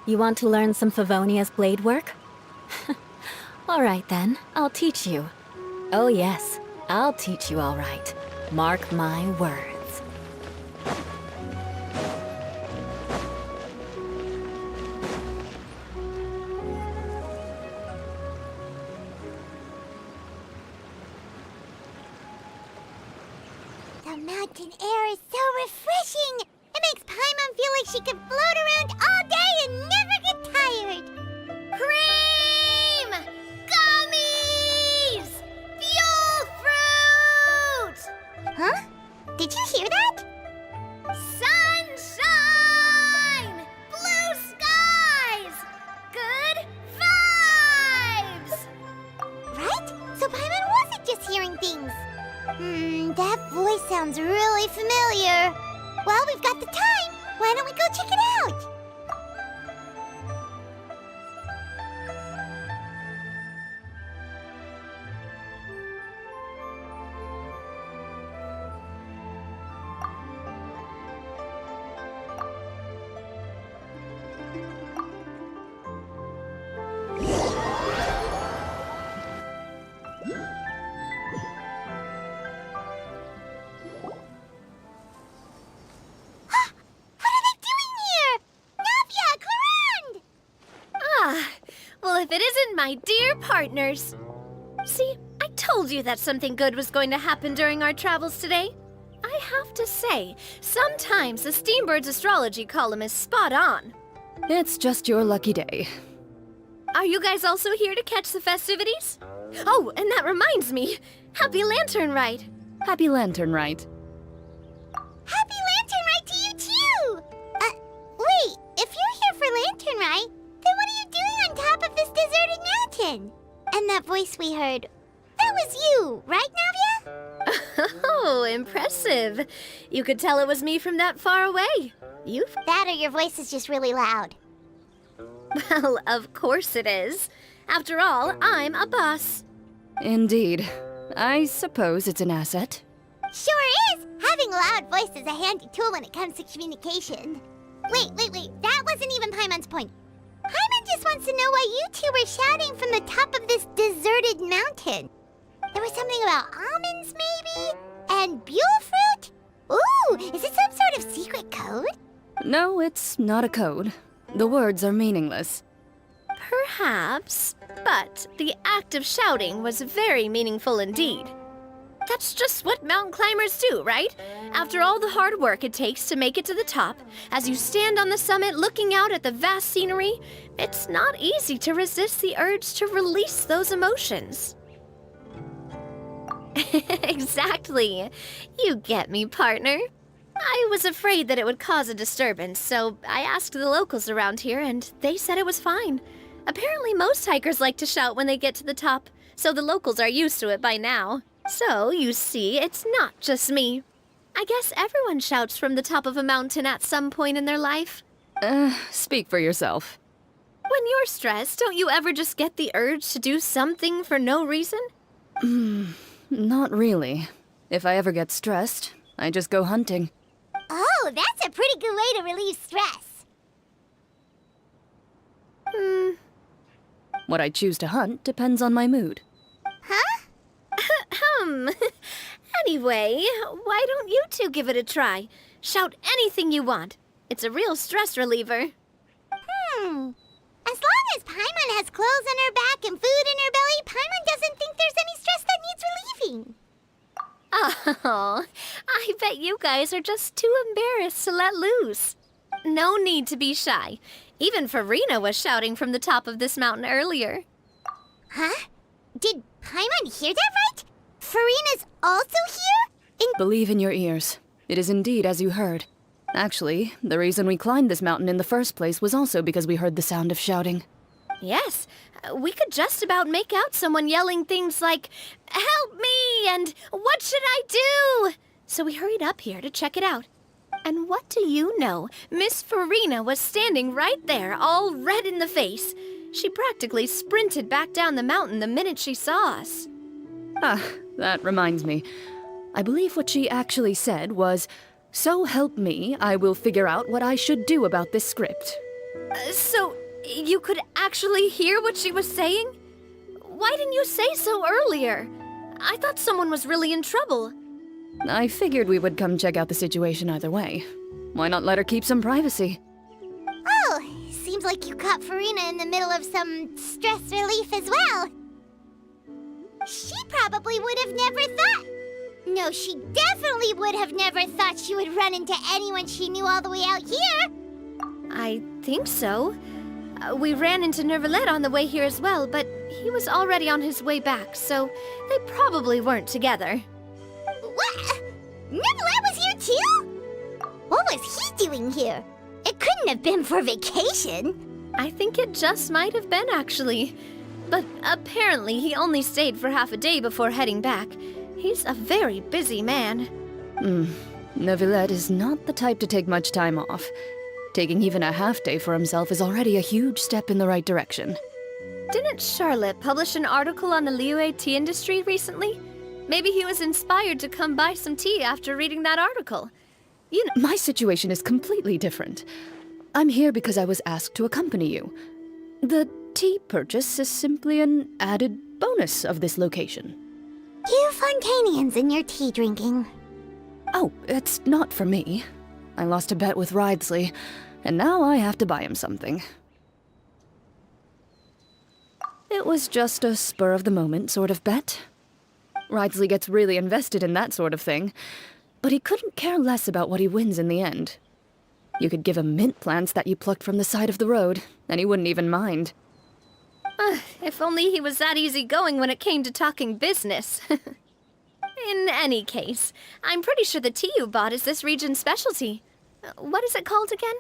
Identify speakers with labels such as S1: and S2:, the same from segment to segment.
S1: You want to learn some Favonia's blade work? Alright then, I'll teach you. Oh yes, I'll teach you alright. Mark my words.
S2: The mountain air is so refreshing! It makes Paimon feel like she could float around all day and never get tired! Cream! Gummies! Fuel fruit! Huh? Did you hear that? Sunshine! Blue skies! Good vibes! Right? So Paimon wasn't just hearing things. That voice sounds really familiar. Well, we've got the time. Why don't we go check it out?
S3: If it isn't my dear partners. See, I told you that something good was going to happen during our travels today. I have to say, sometimes the Steambird's astrology column is spot on.
S4: It's just your lucky day.
S3: Are you guys also here to catch the festivities? Oh, and that reminds me. Happy Lantern Rite.
S4: Happy Lantern Rite.
S2: Happy Lantern Rite to you too! Wait, if you're here for Lantern Rite, then what are you doing on top of this deserted mountain? And that voice we heard, that was you, right, Navia?
S3: Oh, impressive. You could tell it was me from that far away.
S2: That or your voice is just really loud.
S3: Well, of course it is. After all, I'm a boss.
S4: Indeed. I suppose it's an asset.
S2: Sure is! Having a loud voice is a handy tool when it comes to communication. Wait. That wasn't even Paimon's point. Paimon just wants to know why you two were shouting from the top of this deserted mountain. There was something about almonds, maybe? And buell fruit? Ooh, is it some sort of secret code?
S4: No, it's not a code. The words are meaningless.
S3: Perhaps, but the act of shouting was very meaningful indeed. That's just what mountain climbers do, right? After all the hard work it takes to make it to the top, as you stand on the summit looking out at the vast scenery, it's not easy to resist the urge to release those emotions. Exactly. You get me, partner. I was afraid that it would cause a disturbance, so I asked the locals around here, and they said it was fine. Apparently most hikers like to shout when they get to the top, so the locals are used to it by now. So, you see, it's not just me. I guess everyone shouts from the top of a mountain at some point in their life.
S4: Speak for yourself.
S3: When you're stressed, don't you ever just get the urge to do something for no reason?
S4: Not really. If I ever get stressed, I just go hunting.
S2: Oh, that's a pretty good way to relieve stress.
S4: What I choose to hunt depends on my mood.
S2: Huh?
S3: Anyway, why don't you two give it a try? Shout anything you want. It's a real stress reliever.
S2: As long as Paimon has clothes on her back and food in her belly, Paimon doesn't think there's any stress that needs relieving.
S3: Oh, I bet you guys are just too embarrassed to let loose. No need to be shy. Even Farina was shouting from the top of this mountain earlier.
S2: Huh? Did Paimon hear that right? Farina's also here?
S4: Believe in your ears. It is indeed as you heard. Actually, the reason we climbed this mountain in the first place was also because we heard the sound of shouting.
S3: Yes, we could just about make out someone yelling things like, "Help me!" and "What should I do?" So we hurried up here to check it out. And what do you know? Miss Farina was standing right there, all red in the face. She practically sprinted back down the mountain the minute she saw us.
S4: Ah, that reminds me. I believe what she actually said was, "So help me, I will figure out what I should do about this script."
S3: So, you could actually hear what she was saying? Why didn't you say so earlier? I thought someone was really in trouble.
S4: I figured we would come check out the situation either way. Why not let her keep some privacy?
S2: Oh, seems like you caught Farina in the middle of some stress relief as well. She probably would have never thought... No, she definitely would have never thought she would run into anyone she knew all the way out here.
S3: I think so. We ran into Nervalet on the way here as well, but he was already on his way back, so they probably weren't together.
S2: What? Nervalet was here too? What was he doing here? It couldn't have been for vacation.
S3: I think it just might have been, actually. But apparently he only stayed for half a day before heading back. He's a very busy man.
S4: Neuvillette is not the type to take much time off. Taking even a half day for himself is already a huge step in the right direction.
S3: Didn't Charlotte publish an article on the Liyue tea industry recently? Maybe he was inspired to come buy some tea after reading that article. You know,
S4: My situation is completely different. I'm here because I was asked to accompany you. The tea purchase is simply an added bonus of this location.
S2: You Fontanians and your tea drinking.
S4: Oh, it's not for me. I lost a bet with Ridesley, and now I have to buy him something. It was just a spur-of-the-moment sort of bet. Ridesley gets really invested in that sort of thing, but he couldn't care less about what he wins in the end. You could give him mint plants that you plucked from the side of the road, and he wouldn't even mind.
S3: if only he was that easygoing when it came to talking business. In any case, I'm pretty sure the tea you bought is this region's specialty. What is it called again?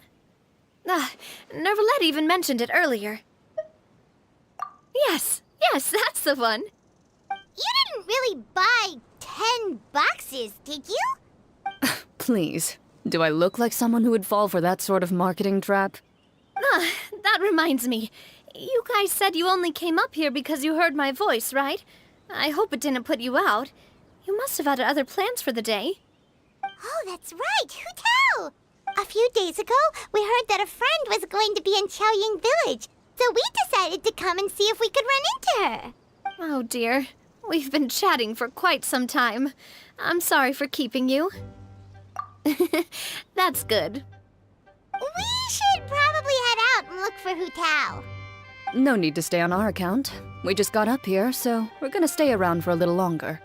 S3: Nervalet even mentioned it earlier. Yes, that's the one.
S2: You didn't really buy 10 boxes, did you?
S4: Please, do I look like someone who would fall for that sort of marketing trap?
S3: That reminds me. You guys said you only came up here because you heard my voice, right? I hope it didn't put you out. You must have had other plans for the day.
S2: Oh, that's right. Who tell? A few days ago, we heard that a friend was going to be in Chaoying Village, so we decided to come and see if we could run into her.
S3: Oh dear. We've been chatting for quite some time. I'm sorry for keeping you. That's good.
S2: We should probably head out and look for Hu Tao.
S4: No need to stay on our account. We just got up here, so we're gonna stay around for a little longer.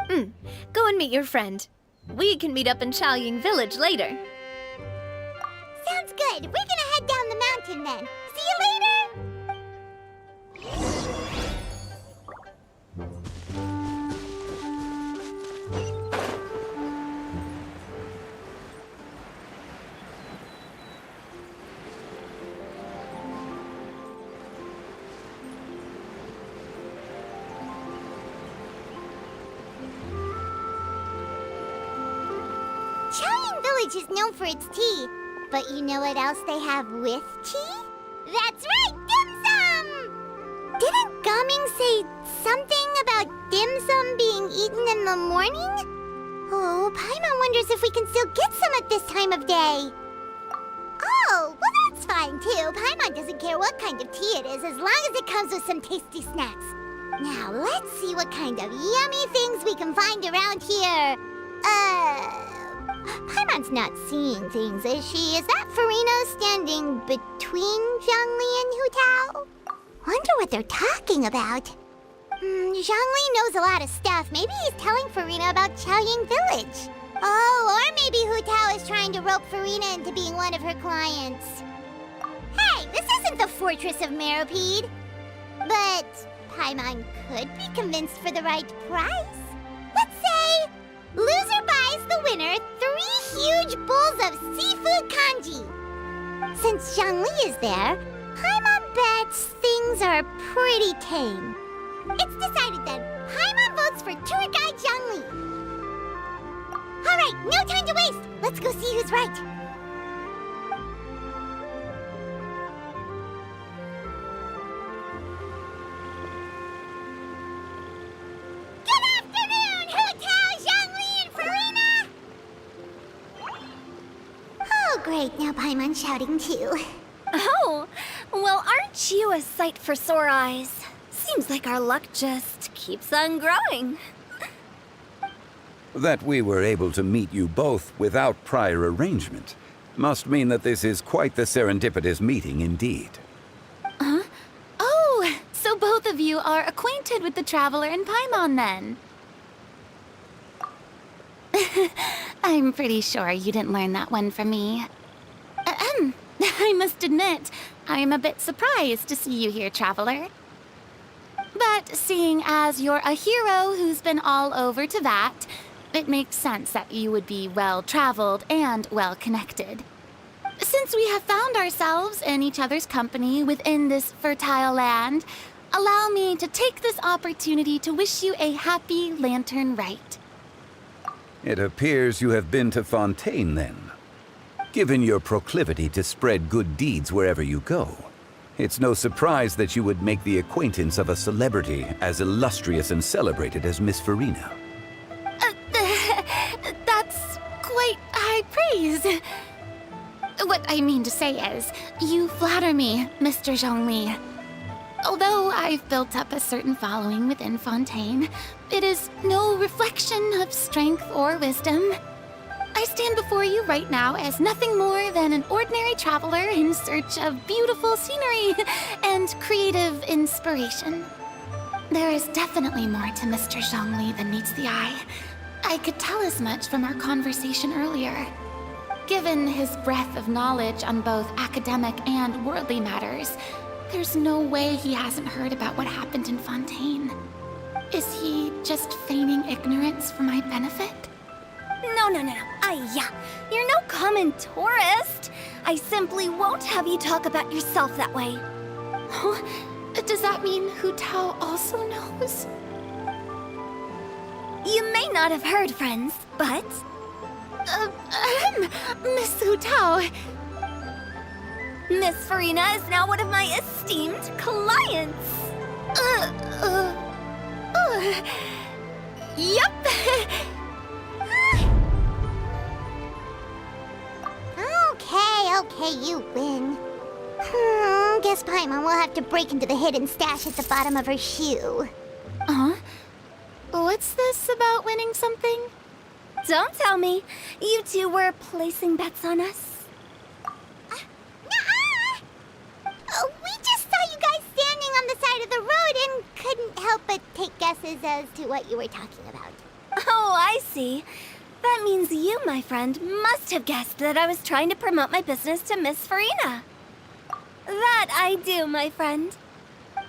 S3: Go and meet your friend. We can meet up in Chaoying Village later.
S2: Sounds good. We're gonna head down the mountain then. See you later! Chaoying Village is known for its tea, but you know what else they have with tea? That's right, dim sum! Didn't Gaming say something about dim sum being eaten in the morning? Oh, Paimon wonders if we can still get some at this time of day. Oh, well that's fine too. Paimon doesn't care what kind of tea it is as long as it comes with some tasty snacks. Now let's see what kind of yummy things we can find around here. Paimon's not seeing things, is she? Is that Farina standing between Zhongli and Hu Tao? Wonder what they're talking about. Zhongli knows a lot of stuff. Maybe he's telling Farina about Chaoying Village. Oh, or maybe Hu Tao is trying to rope Farina into being one of her clients. Hey, this isn't the Fortress of Meropide. But Paimon could be convinced for the right price. Let's say loser buys the winner 3 huge bowls of seafood kanji. Since Zhongli is there, Paimon bets things are pretty tame. It's decided then. Paimon votes for tour guide Zhongli. All right, no time to waste. Let's go see who's right. Good afternoon, Hu Tao, Zhongli, and Farina! Oh, great. Now Paimon's shouting too.
S3: Oh, Aren't you a sight for sore eyes? Seems like our luck just keeps on growing.
S5: That we were able to meet you both without prior arrangement must mean that this is quite the serendipitous meeting indeed.
S6: Huh? Oh, so both of you are acquainted with the Traveler in Paimon then? I'm pretty sure you didn't learn that one from me. I must admit, I am a bit surprised to see you here, Traveler. But seeing as you're a hero who's been all over Teyvat, it makes sense that you would be well-traveled and well-connected. Since we have found ourselves in each other's company within this fertile land, allow me to take this opportunity to wish you a happy Lantern Rite.
S5: It appears you have been to Fontaine then. Given your proclivity to spread good deeds wherever you go, it's no surprise that you would make the acquaintance of a celebrity as illustrious and celebrated as Miss Farina.
S6: That's quite high praise. What I mean to say is, you flatter me, Mr. Zhongli. Although I've built up a certain following within Fontaine, it is no reflection of strength or wisdom. I stand before you right now as nothing more than an ordinary traveler in search of beautiful scenery and creative inspiration. There is definitely more to Mr. Zhongli than meets the eye. I could tell as much from our conversation earlier. Given his breadth of knowledge on both academic and worldly matters, there's no way he hasn't heard about what happened in Fontaine. Is he just feigning ignorance for my benefit?
S3: No. You're no common tourist. I simply won't have you talk about yourself that way.
S6: Oh, does that mean Hu Tao also knows?
S3: You may not have heard, friends, but...
S6: Miss Hu Tao.
S3: Miss Farina is now one of my esteemed clients.
S6: Yup.
S2: Okay, you win. Guess Paimon will have to break into the hidden stash at the bottom of her shoe.
S6: Huh? What's this about winning something?
S3: Don't tell me. You two were placing bets on us.
S2: Nuh-uh! We just saw you guys standing on the side of the road and couldn't help but take guesses as to what you were talking about.
S3: Oh, I see. That means you, my friend, must have guessed that I was trying to promote my business to Miss Farina. That I do, my friend.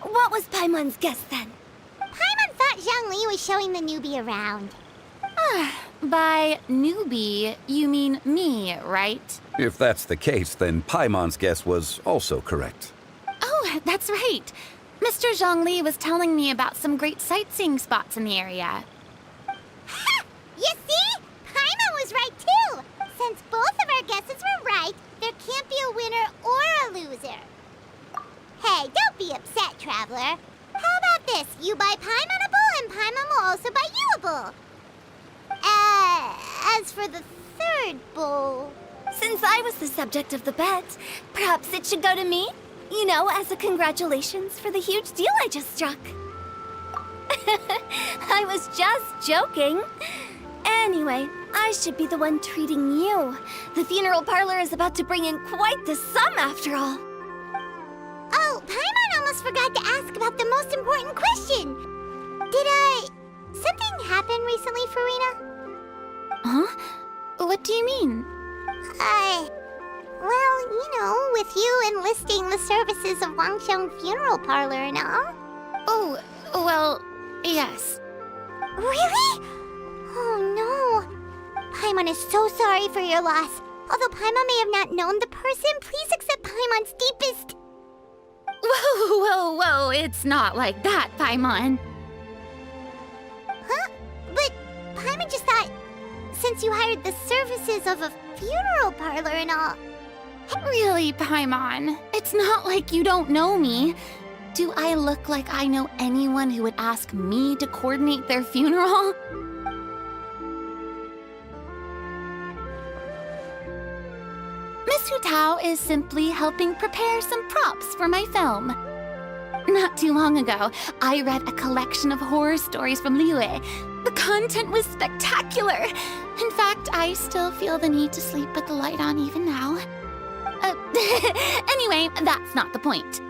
S3: What was Paimon's guess then?
S2: Paimon thought Zhongli was showing the newbie around.
S6: By newbie, you mean me, right?
S5: If that's the case, then Paimon's guess was also correct.
S6: Oh, that's right. Mr. Zhongli was telling me about some great sightseeing spots in the area.
S2: Ha! You see? Paimon was right too! Since both of our guesses were right, there can't be a winner or a loser. Hey, don't be upset, Traveler. How about this? You buy Paimon a bowl and Paimon will also buy you a bowl. As for the third bowl...
S3: Since I was the subject of the bet, perhaps it should go to me? You know, as a congratulations for the huge deal I just struck. I was just joking. Anyway, I should be the one treating you. The funeral parlor is about to bring in quite the sum after all.
S2: Oh, Paimon almost forgot to ask about the most important question. Something happen recently, Farina?
S6: Huh? What do you mean?
S2: Well, you know, with you enlisting the services of Wangxiang Funeral Parlor and all.
S6: Oh, well, yes.
S2: Really? Oh no. Paimon is so sorry for your loss. Although Paimon may have not known the person, please accept Paimon's deepest...
S6: Whoa, it's not like that, Paimon.
S2: Huh? But Paimon just thought, since you hired the services of a funeral parlor and all...
S6: Really, Paimon? It's not like you don't know me. Do I look like I know anyone who would ask me to coordinate their funeral? Miss Hu Tao is simply helping prepare some props for my film. Not too long ago, I read a collection of horror stories from Liyue. The content was spectacular. In fact, I still feel the need to sleep with the light on even now. Anyway, that's not the point.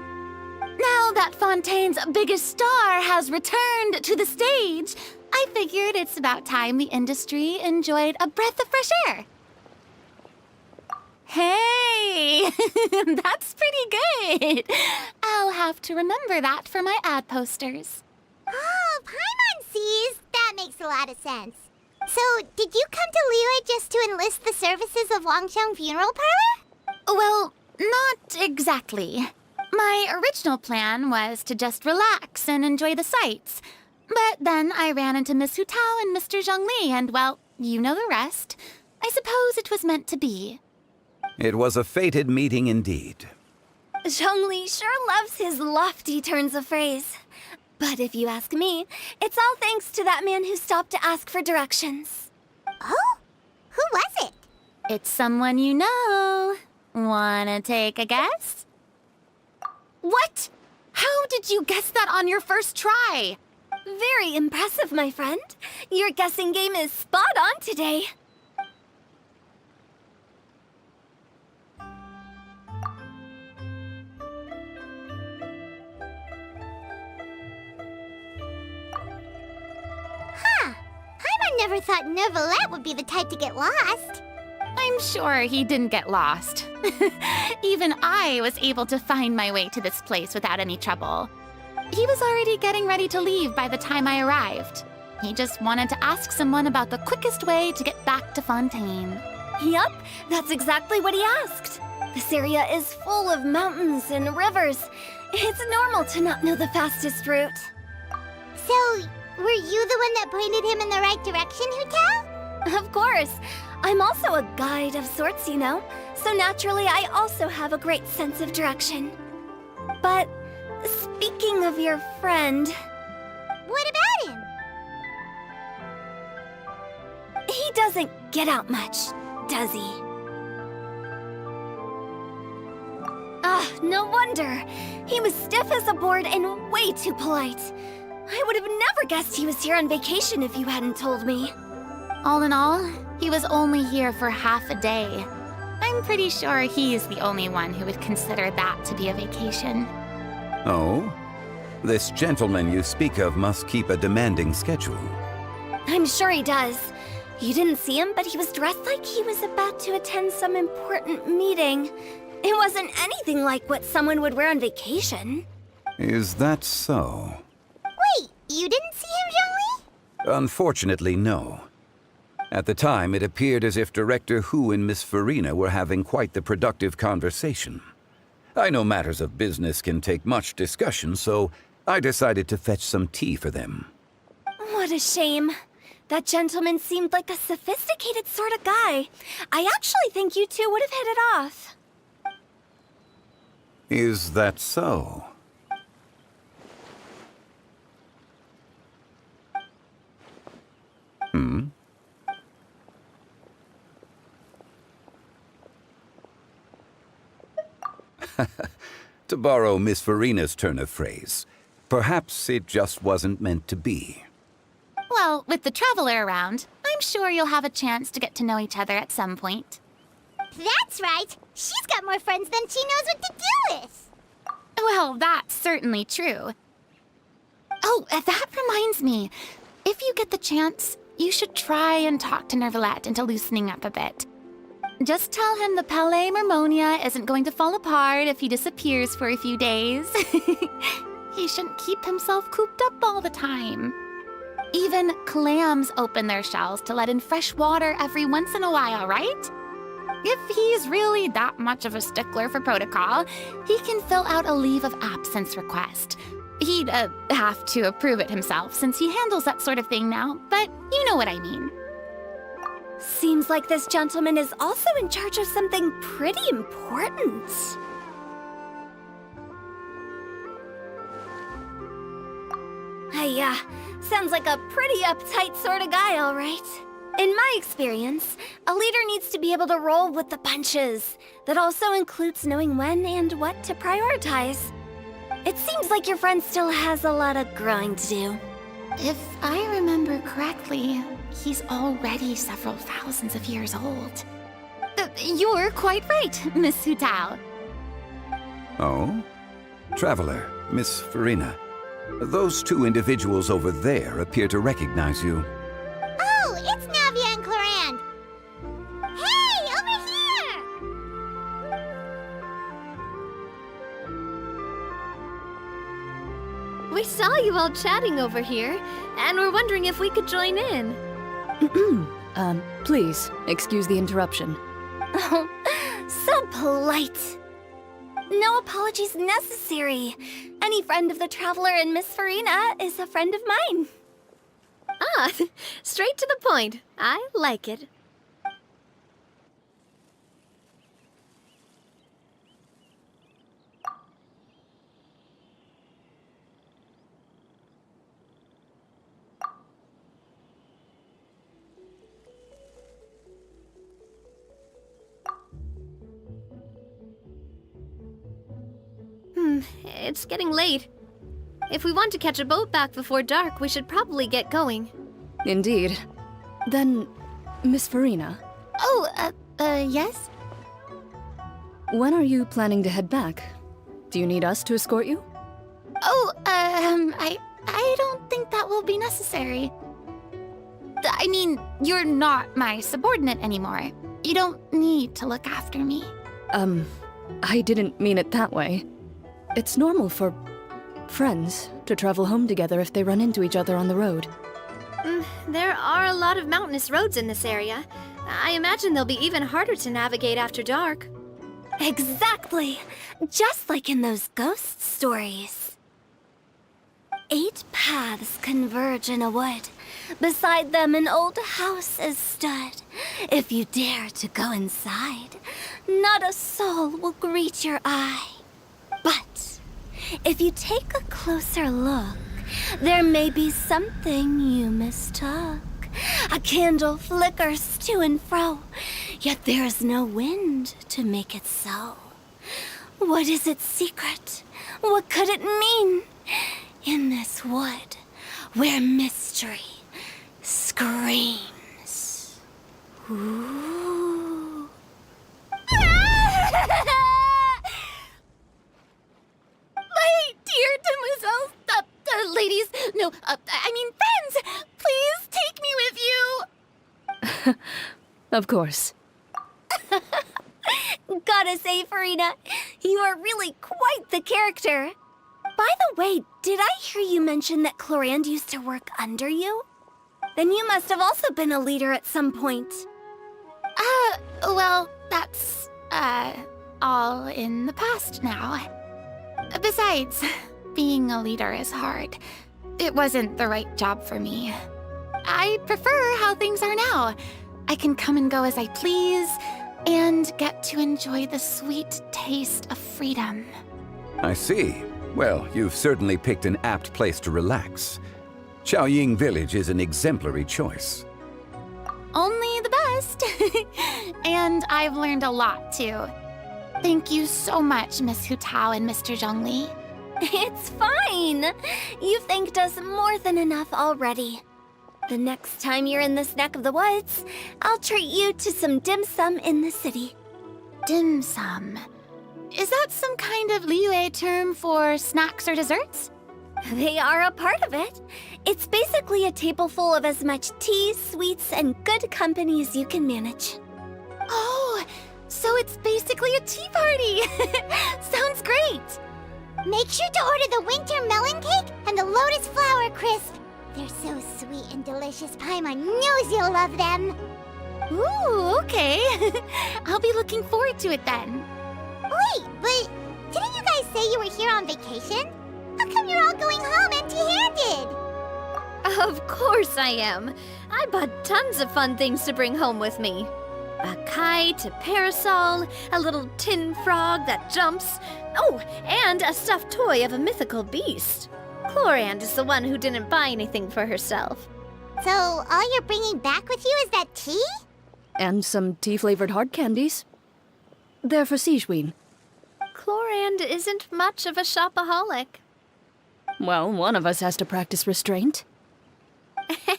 S6: Now that Fontaine's biggest star has returned to the stage, I figured it's about time the industry enjoyed a breath of fresh air. Hey, that's pretty good. I'll have to remember that for my ad posters.
S2: Oh, Paimon sees. That makes a lot of sense. So, did you come to Liyue just to enlist the services of Longsheng Funeral Parlor?
S6: Well, not exactly. My original plan was to just relax and enjoy the sights. But then I ran into Miss Hu Tao and Mr. Zhongli, and well, you know the rest. I suppose it was meant to be.
S5: It was a fated meeting indeed.
S3: Zhongli sure loves his lofty turns of phrase. But if you ask me, it's all thanks to that man who stopped to ask for directions.
S2: Oh? Who was it?
S6: It's someone you know. Wanna take a guess? What? How did you guess that on your first try?
S3: Very impressive, my friend. Your guessing game is spot on today.
S2: Paimon never thought Neuvillette would be the type to get lost.
S6: I'm sure he didn't get lost. Even I was able to find my way to this place without any trouble. He was already getting ready to leave by the time I arrived. He just wanted to ask someone about the quickest way to get back to Fontaine.
S3: Yup, that's exactly what he asked. This area is full of mountains and rivers. It's normal to not know the fastest route.
S2: So, were you the one that pointed him in the right direction, Hu Tao?
S3: Of course. I'm also a guide of sorts, you know. So naturally, I also have a great sense of direction. But speaking of your friend...
S2: What about him?
S3: He doesn't get out much, does he? Ah, no wonder. He was stiff as a board and way too polite. I would have never guessed he was here on vacation if you hadn't told me.
S6: All in all, he was only here for half a day. I'm pretty sure he's the only one who would consider that to be a vacation.
S5: Oh? This gentleman you speak of must keep a demanding schedule.
S3: I'm sure he does. You didn't see him, but he was dressed like he was about to attend some important meeting. It wasn't anything like what someone would wear on vacation.
S5: Is that so?
S2: Wait, you didn't see him, Zhongli?
S5: Unfortunately, no. At the time, it appeared as if Director Hu and Miss Farina were having quite the productive conversation. I know matters of business can take much discussion, so I decided to fetch some tea for them.
S3: What a shame. That gentleman seemed like a sophisticated sort of guy. I actually think you two would have hit it off.
S5: Is that so? To borrow Miss Farina's turn of phrase, perhaps it just wasn't meant to be.
S6: Well, with the traveler around, I'm sure you'll have a chance to get to know each other at some point.
S2: That's right. She's got more friends than she knows what to do with.
S6: Well, that's certainly true. Oh, that reminds me. If you get the chance, you should try and talk to Neuvillette into loosening up a bit. Just tell him the Palais Mermonia isn't going to fall apart if he disappears for a few days. He shouldn't keep himself cooped up all the time. Even clams open their shells to let in fresh water every once in a while, right? If he's really that much of a stickler for protocol, he can fill out a leave of absence request. He'd have to approve it himself since he handles that sort of thing now, but you know what I mean.
S3: Seems like this gentleman is also in charge of something pretty important. Sounds like a pretty uptight sort of guy, all right. In my experience, a leader needs to be able to roll with the punches. That also includes knowing when and what to prioritize.
S2: It seems like your friend still has a lot of growing to do.
S6: If I remember correctly, he's already several thousands of years old. You're quite right, Miss Hu Tao.
S5: Oh? Traveler, Miss Farina. Those two individuals over there appear to recognize you.
S2: Oh, it's Navia and Clorand! Hey, over here!
S3: We saw you all chatting over here, and we're wondering if we could join in.
S4: Please, excuse the interruption.
S2: Oh, so polite. No apologies necessary. Any friend of the Traveler and Miss Farina is a friend of mine.
S3: Ah, straight to the point. I like it. It's getting late. If we want to catch a boat back before dark, we should probably get going.
S4: Indeed. Then, Miss Farina,
S6: Oh, yes?
S4: when are you planning to head back? Do you need us to escort you?
S6: Oh, I don't think that will be necessary. I mean, you're not my subordinate anymore. You don't need to look after me.
S4: I didn't mean it that way. It's normal for friends to travel home together if they run into each other on the road.
S3: There are a lot of mountainous roads in this area. I imagine they'll be even harder to navigate after dark.
S2: Exactly. Just like in those ghost stories. 8 paths converge in a wood. Beside them an old house is stood. If you dare to go inside, not a soul will greet your eye. But if you take a closer look, there may be something you mistook. A candle flickers to and fro, yet there's no wind to make it so. What is its secret? What could it mean? In this wood, where mystery screams. Ooh.
S6: My dear demoiselles, ladies, no, I mean friends, please take me with you.
S4: Of course.
S2: Gotta say, Farina, you are really quite the character. By the way, did I hear you mention that Clorand used to work under you? Then you must have also been a leader at some point.
S6: Well, that's, all in the past now. Besides, being a leader is hard. It wasn't the right job for me. I prefer how things are now. I can come and go as I please, and get to enjoy the sweet taste of freedom.
S5: I see. Well, you've certainly picked an apt place to relax. Xiaoying Village is an exemplary choice.
S6: Only the best. And I've learned a lot, too. Thank you so much, Miss Hu Tao and Mr. Zhongli.
S2: It's fine. You've thanked us more than enough already. The next time you're in this neck of the woods, I'll treat you to some dim sum in the city.
S6: Dim sum. Is that some kind of Liyue term for snacks or desserts?
S2: They are a part of it. It's basically a table full of as much tea, sweets, and good company as you can manage.
S6: Oh, so it's basically a tea party. Sounds great.
S2: Make sure to order the winter melon cake and the lotus flower crisp. They're so sweet and delicious, Paimon knows you'll love them.
S6: Ooh, okay. I'll be looking forward to it then.
S2: Wait, but didn't you guys say you were here on vacation? How come you're all going home empty-handed?
S3: Of course I am. I bought tons of fun things to bring home with me. A kite, a parasol, a little tin frog that jumps. Oh, and a stuffed toy of a mythical beast. Clorand is the one who didn't buy anything for herself.
S2: So all you're bringing back with you is that tea?
S4: And some tea-flavored hard candies. They're for Sijwin.
S3: Chlorand isn't much of a shopaholic.
S4: Well, one of us has to practice restraint.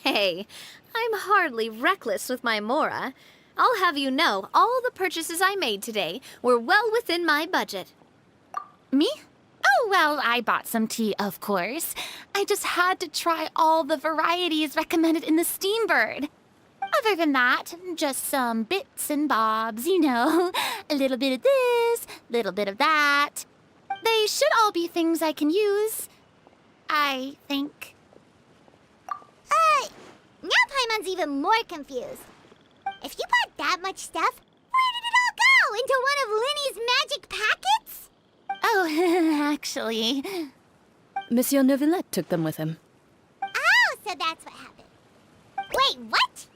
S3: Hey, I'm hardly reckless with my Mora. I'll have you know, all the purchases I made today were well within my budget.
S6: Me? Oh, well, I bought some tea, of course. I just had to try all the varieties recommended in the Steambird. Other than that, just some bits and bobs, you know. A little bit of this, little bit of that. They should all be things I can use, I think.
S2: Now Paimon's even more confused. If you bought that much stuff, where did it all go? Into one of Linny's magic packets?
S6: Oh, actually...
S4: Monsieur Neuvillette took them with him.
S2: Oh, so that's what happened. Wait, what?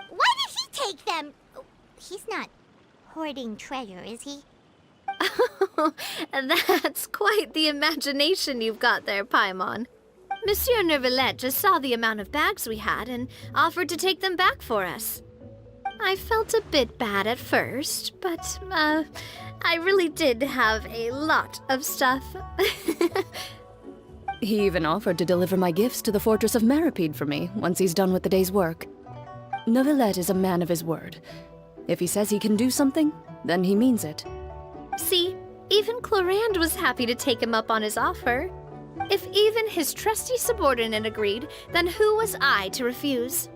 S2: Why did he take them? He's not hoarding treasure, is he?
S3: That's quite the imagination you've got there, Paimon. Monsieur Neuvillette just saw the amount of bags we had and offered to take them back for us. I felt a bit bad at first, but, I really did have a lot of stuff.
S4: He even offered to deliver my gifts to the Fortress of Meripede for me once he's done with the day's work. Neuvillette is a man of his word. If he says he can do something, then he means it.
S3: See, even Chlorand was happy to take him up on his offer. If even his trusty subordinate agreed, then who was I to refuse?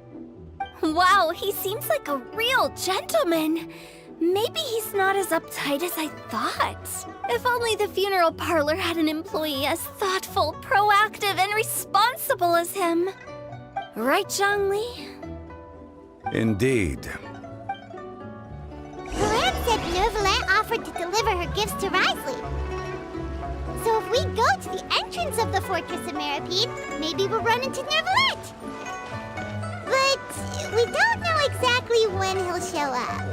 S7: Wow, he seems like a real gentleman. Maybe he's not as uptight as I thought. If only the funeral parlor had an employee as thoughtful, proactive, and responsible as him. Right, Zhongli?
S5: Indeed.
S2: Chlorand said Neuvillette offered to deliver her gifts to Risley. So if we go to the entrance of the Fortress of Meripede, maybe we'll run into Neuvillette. But we don't know exactly when he'll show up.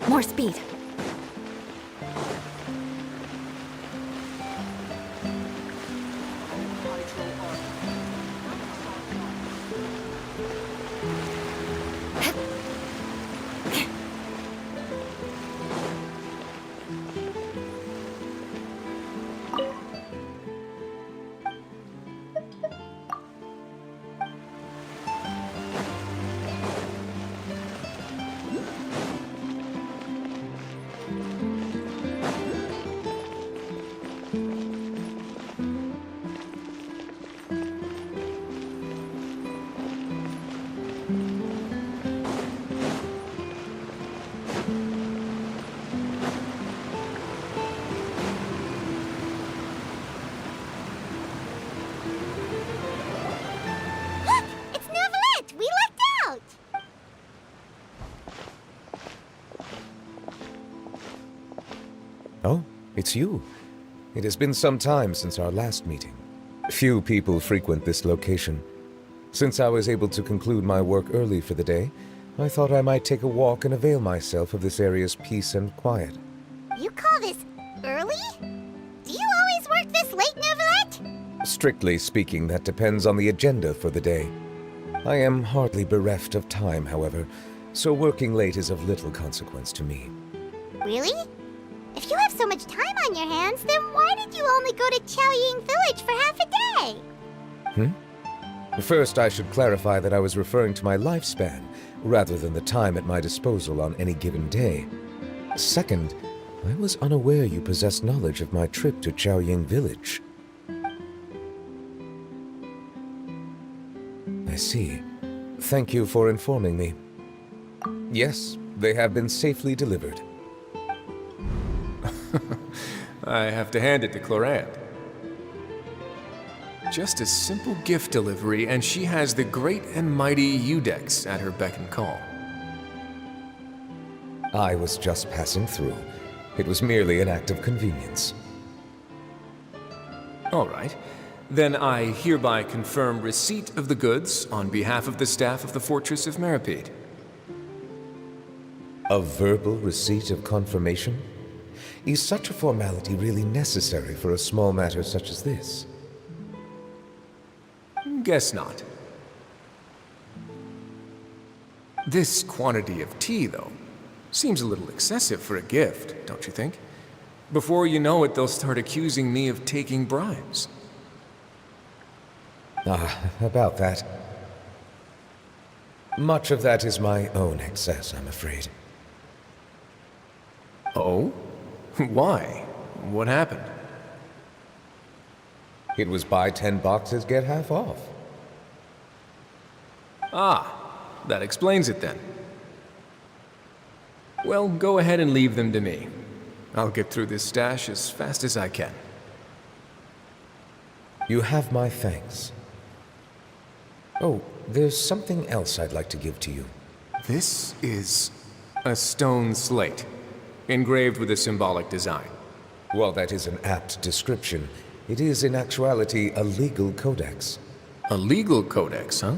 S1: More speed.
S8: Oh, it's you. It has been some time since our last meeting. Few people frequent this location. Since I was able to conclude my work early for the day, I thought I might take a walk and avail myself of this area's peace and quiet.
S2: You call this early? Do you always work this late, Neuvillette?
S8: Strictly speaking, that depends on the agenda for the day. I am hardly bereft of time, however, so working late is of little consequence to me.
S2: Really? If you have so much time on your hands, then why did you only go to Chaoying Village for half a day?
S8: First, I should clarify that I was referring to my lifespan, rather than the time at my disposal on any given day. Second, I was unaware you possessed knowledge of my trip to Chaoying Village. I see. Thank you for informing me. Yes, they have been safely delivered.
S9: I have to hand it to Clorant. Just a simple gift delivery, and she has the great and mighty Udex at her beck and call.
S8: I was just passing through. It was merely an act of convenience.
S9: All right. Then I hereby confirm receipt of the goods on behalf of the staff of the Fortress of Meripede.
S8: A verbal receipt of confirmation? Is such a formality really necessary for a small matter such as this?
S9: Guess not. This quantity of tea, though, seems a little excessive for a gift, don't you think? Before you know it, they'll start accusing me of taking bribes.
S8: About that. Much of that is my own excess, I'm afraid.
S9: Oh? Why? What happened?
S8: It was buy 10 boxes, get half off.
S9: Ah, that explains it then. Well, go ahead and leave them to me. I'll get through this stash as fast as I can.
S8: You have my thanks. Oh, there's something else I'd like to give to you.
S9: This is a stone slate, engraved with a symbolic design.
S8: While that is an apt description, it is in actuality a legal codex.
S9: A legal codex, huh?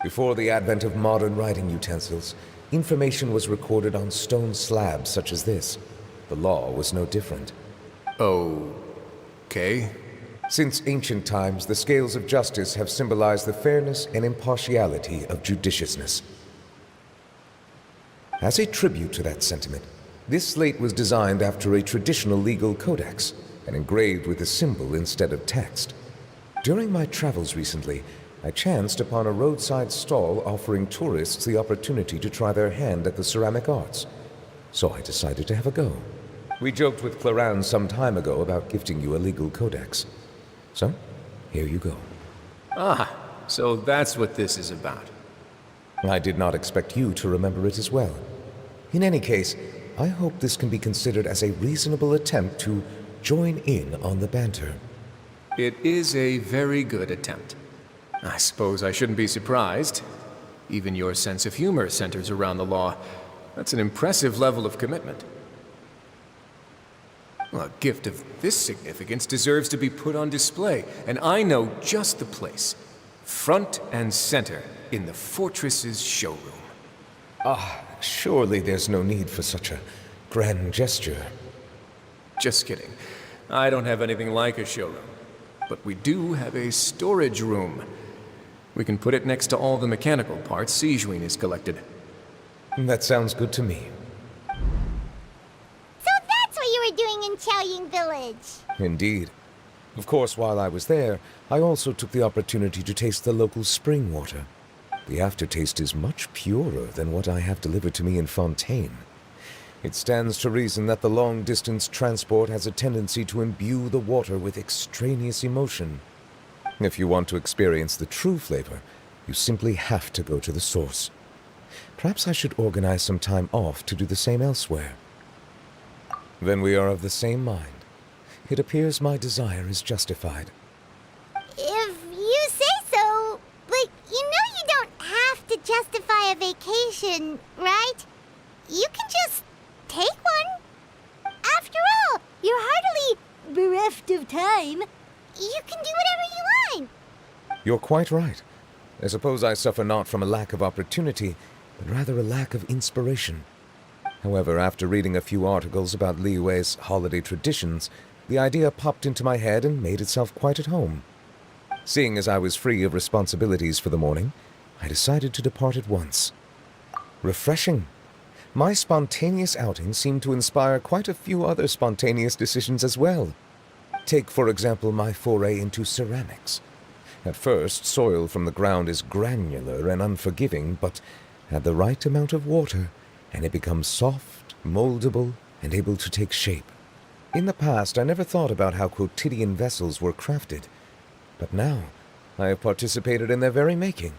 S8: Before the advent of modern writing utensils, information was recorded on stone slabs such as this. The law was no different.
S9: Okay.
S8: Since ancient times, the scales of justice have symbolized the fairness and impartiality of judiciousness. As a tribute to that sentiment, this slate was designed after a traditional legal codex and engraved with a symbol instead of text. During my travels recently, I chanced upon a roadside stall offering tourists the opportunity to try their hand at the ceramic arts, so I decided to have a go. We joked with Clorant some time ago about gifting you a legal codex. So, here you go.
S9: Ah, so that's what this is about.
S8: I did not expect you to remember it as well. In any case, I hope this can be considered as a reasonable attempt to join in on the banter.
S9: It is a very good attempt. I suppose I shouldn't be surprised. Even your sense of humor centers around the law. That's an impressive level of commitment. Well, a gift of this significance deserves to be put on display, and I know just the place. Front and center in the Fortress's showroom.
S8: Surely there's no need for such a grand gesture.
S9: Just kidding. I don't have anything like a showroom. But we do have a storage room. We can put it next to all the mechanical parts Sijuin has collected.
S8: That sounds good to me.
S2: So that's what you were doing in Chaoying Village.
S8: Indeed. Of course, while I was there, I also took the opportunity to taste the local spring water. The aftertaste is much purer than what I have delivered to me in Fontaine. It stands to reason that the long-distance transport has a tendency to imbue the water with extraneous emotion. If you want to experience the true flavor, you simply have to go to the source. Perhaps I should organize some time off to do the same elsewhere. Then we are of the same mind. It appears my desire is justified.
S2: If you say so, but you know you don't have to justify a vacation, right? You can just take one. After all, you're hardly bereft of time. You can do whatever you want.
S8: You're quite right. I suppose I suffer not from a lack of opportunity, but rather a lack of inspiration. However, after reading a few articles about Liyue's holiday traditions, the idea popped into my head and made itself quite at home. Seeing as I was free of responsibilities for the morning, I decided to depart at once. Refreshing. My spontaneous outing seemed to inspire quite a few other spontaneous decisions as well. Take, for example, my foray into ceramics. At first, soil from the ground is granular and unforgiving, but add the right amount of water, and it becomes soft, moldable, and able to take shape. In the past, I never thought about how quotidian vessels were crafted, but now I have participated in their very making.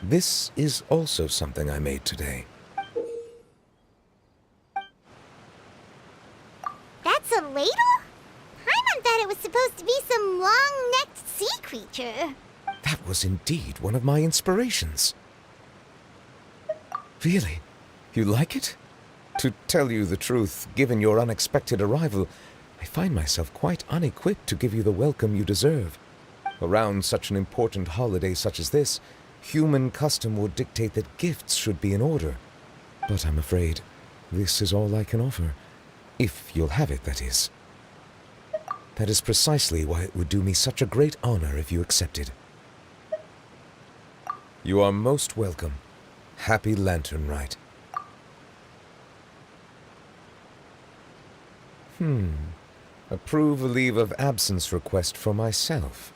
S8: This is also something I made today.
S2: That's a ladle? Paimon thought it was supposed to be some long-necked sea creature.
S8: That was indeed one of my inspirations. Really? You like it? To tell you the truth, given your unexpected arrival, I find myself quite unequipped to give you the welcome you deserve. Around such an important holiday such as this, human custom would dictate that gifts should be in order. But I'm afraid this is all I can offer. If you'll have it, that is. That is precisely why it would do me such a great honor if you accepted. You are most welcome. Happy Lantern Rite. Approve a leave of absence request for myself.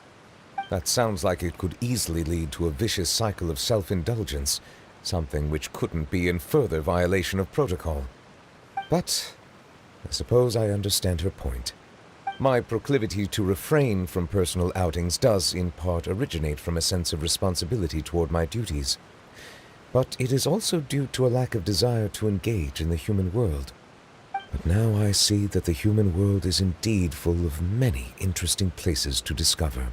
S8: That sounds like it could easily lead to a vicious cycle of self-indulgence, something which couldn't be in further violation of protocol. But I suppose I understand her point. My proclivity to refrain from personal outings does in part originate from a sense of responsibility toward my duties. But it is also due to a lack of desire to engage in the human world. But now I see that the human world is indeed full of many interesting places to discover.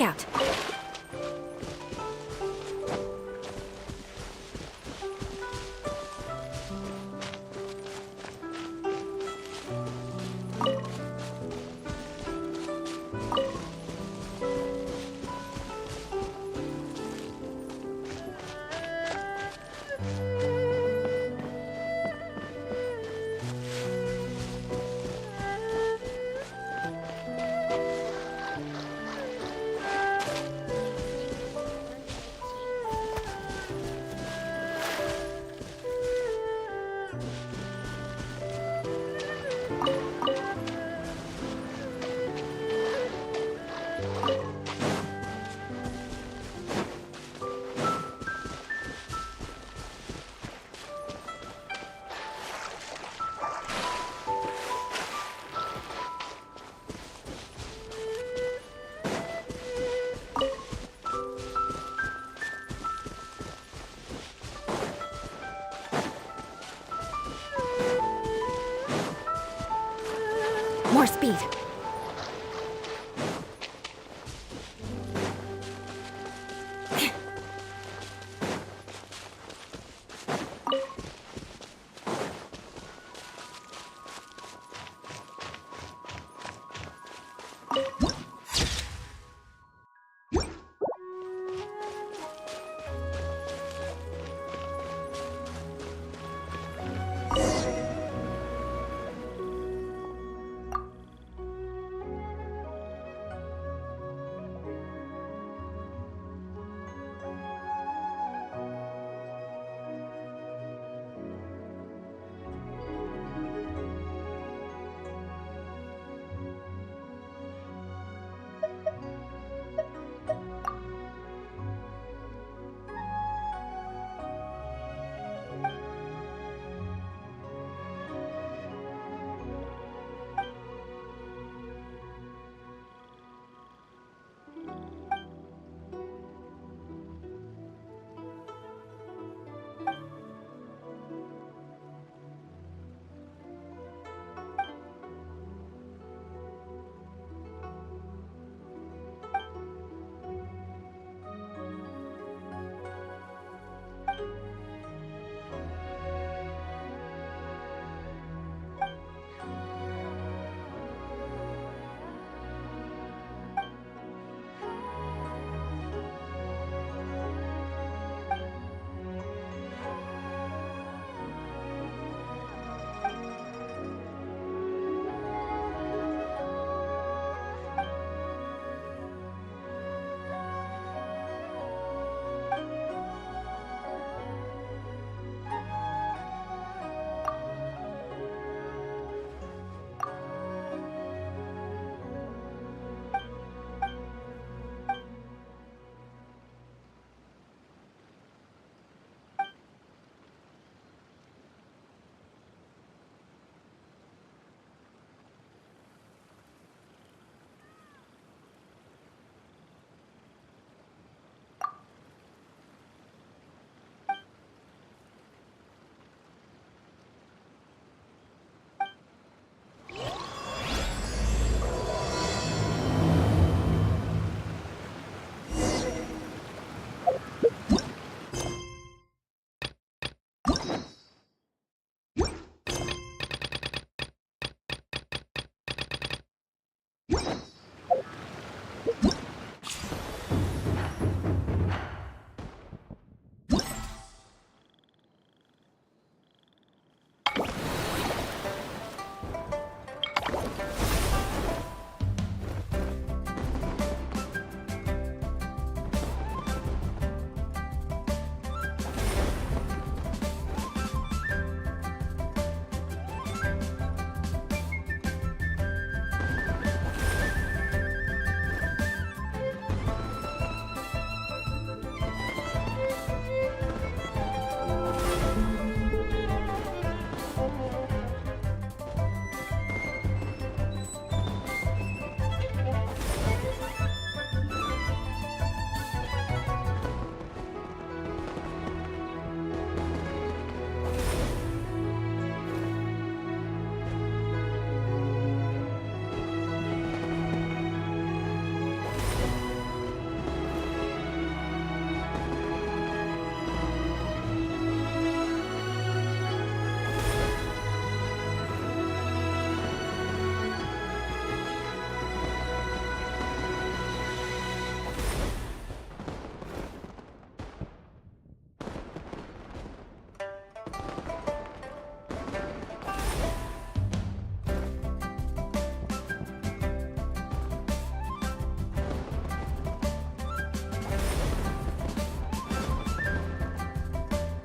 S1: out. More speed.